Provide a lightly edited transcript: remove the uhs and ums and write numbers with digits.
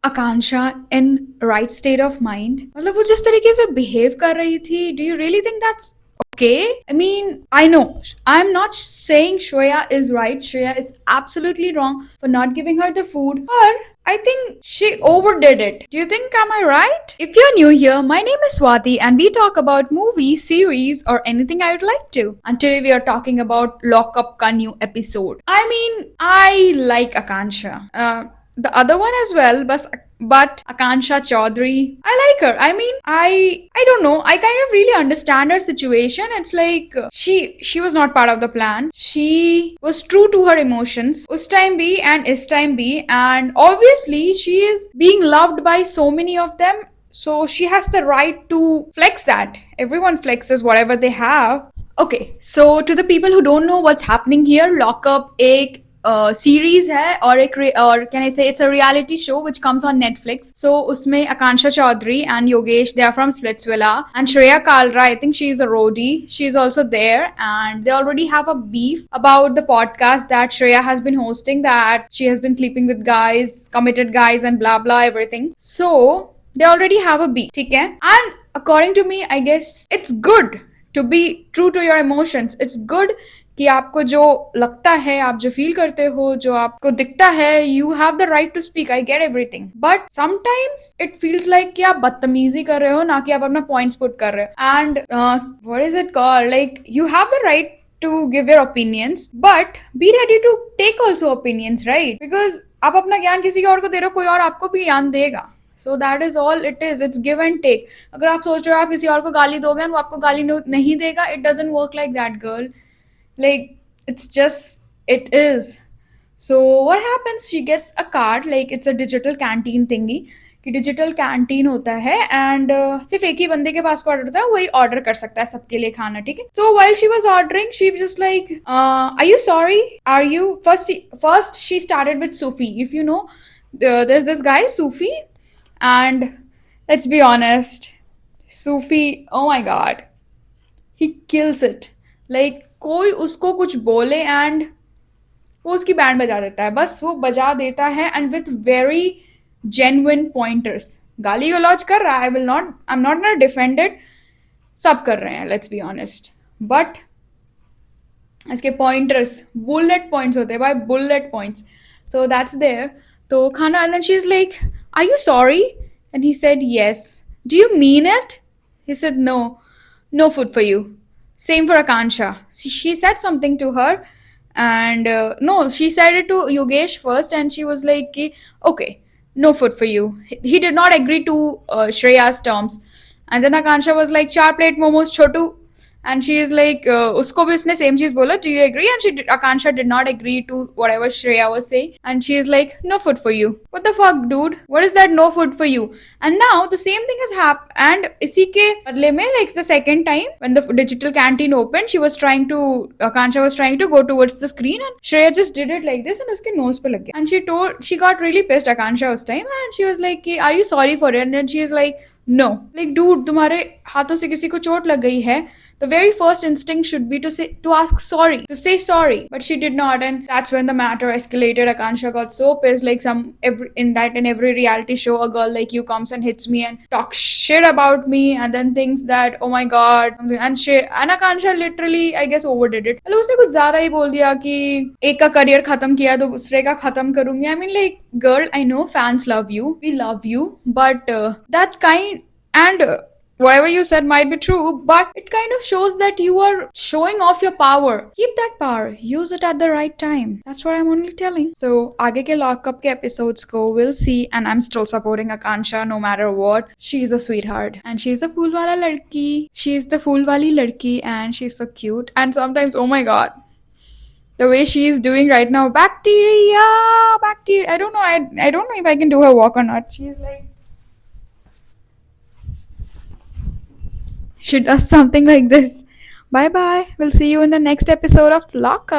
Akanksha in right state of mind? मतलब वो जिस तरीके से बिहेव कर रही थी, do you really think that's okay? I mean, I know I'm not saying Shreya is right. Shreya is absolutely wrong for not giving her the food. But I think she overdid it. Do you think am I right? If you're new here, my name is Swati and we talk about movies, series or anything I would like to. And today we are talking about Lock Up ka new episode. I mean, I like Akansha. The other one as well, but Akansha Chaudhary, I like her. I mean, I don't know. I kind of really understand her situation. It's like she was not part of the plan. She was true to her emotions. Us time bhi and is time bhi, and obviously she is being loved by so many of them. So she has the right to flex that. Everyone flexes whatever they have. Okay, so to the people who don't know what's happening here, Lock Up एक सीरीज है और एक और can I say it's a reality show which comes on Netflix. So उसमें Akanksha Chaudhary and Yogesh, they are from Splitsvilla, and Shreya Kalra, I think she is a roadie, she is also there, and they already have a beef about the podcast that Shreya has been hosting, that she has been sleeping with guys, committed guys and blah blah everything. So they already have a beef, ठीक है? And according to me, I guess it's good to be true to your emotions. It's good कि आपको जो लगता है, आप जो feel करते हो, जो आपको दिखता है, you have the right to speak. I get everything, but sometimes it feels like कि आप बदतमीजी कर रहे हो, ना कि आप अपना पॉइंट्स पुट कर रहे हो. And what is it called, like you have the right to give your opinions, but be ready to take also opinions, right? Because आप अपना ज्ञान किसी और को दे रहे हो, कोई और आपको भी ज्ञान देगा. So that is all it is. It's give and take. अगर आप सोच रहे हो आप किसी और को गाली दोगे और वो आपको गाली नहीं देगा, it doesn't work like that, girl. Like, it's just, it is. So what happens, she gets a card, like it's a digital canteen thingy, कि डिजिटल कैंटीन होता है एंड सिर्फ एक ही बंदे के पास ऑर्डर होता है, वही ऑर्डर कर सकता है सबके लिए खाना, ठीक है? So while she was ordering, she just like, are you sorry, are you first she started with Sufi. If you know, there is this guy Sufi, and let's be honest, Sufi, oh my god, he kills it. Like कोई उसको कुछ बोले and वो उसकी band बजा देता है, बस वो बजा देता है, and with very genuine pointers. गाली गलौज कर रहा है, I am not gonna defend it, सब कर रहे हैं, लेट्स बी ऑनेस्ट, बट इसके पॉइंटर्स बुलेट पॉइंट्स होते हैं भाई, bullet points. So that's there. तो खाना, and then she is like, are you sorry? And he said yes. Do you mean it? He said no food for you. Same for Akansha. She said something to her, and no, she said it to Yogesh first, and she was like, okay, no food for you. He did not agree to Shreya's terms. And then Akansha was like, 4 plate momos, Chotu. And she is like, usko bhi usne same cheez bola, do you agree? And Akansha did not agree to whatever Shreya was saying. And she is like, no food for you. What the fuck, dude? What is that no food for you? And now the same thing has happened. And isi ke badle mein, like the second time when the digital canteen opened, Akansha was trying to go towards the screen, and Shreya just did it like this and uske nose pe lag gaya. And she got really pissed, Akansha, उस time, and she was like, are you sorry for it? And she is like, no. Like, dude, तुम्हारे हाथों से किसी को चोट लग गई है, the very first instinct should be to ask sorry, to say sorry, but she did not, and that's when the matter escalated. Akansha got so pissed, like in every reality show, a girl like you comes and hits me and talks shit about me, and then thinks that, oh my god, and Akansha literally, I guess, overdid it. मतलब उसने कुछ ज्यादा ही बोल दिया कि एक का career खत्म किया तो दूसरे का खत्म करूंगी. I mean, like, girl, I know fans love you, we love you, but that kind, and whatever you said might be true, but it kind of shows that you are showing off your power. Keep that power, use it at the right time. That's what I'm only telling. So aage ke Lockup ke episodes ko we'll see, and I'm still supporting Akansha no matter what. She's a sweetheart, and she's a fool wala ladki. She's the fool wali ladki, and she's so cute. And sometimes, oh my god, the way she is doing right now, bacteria, I don't know, I don't know if I can do her walk or not. She's like, she does something like this. Bye bye. We'll see you in the next episode of Lock Up.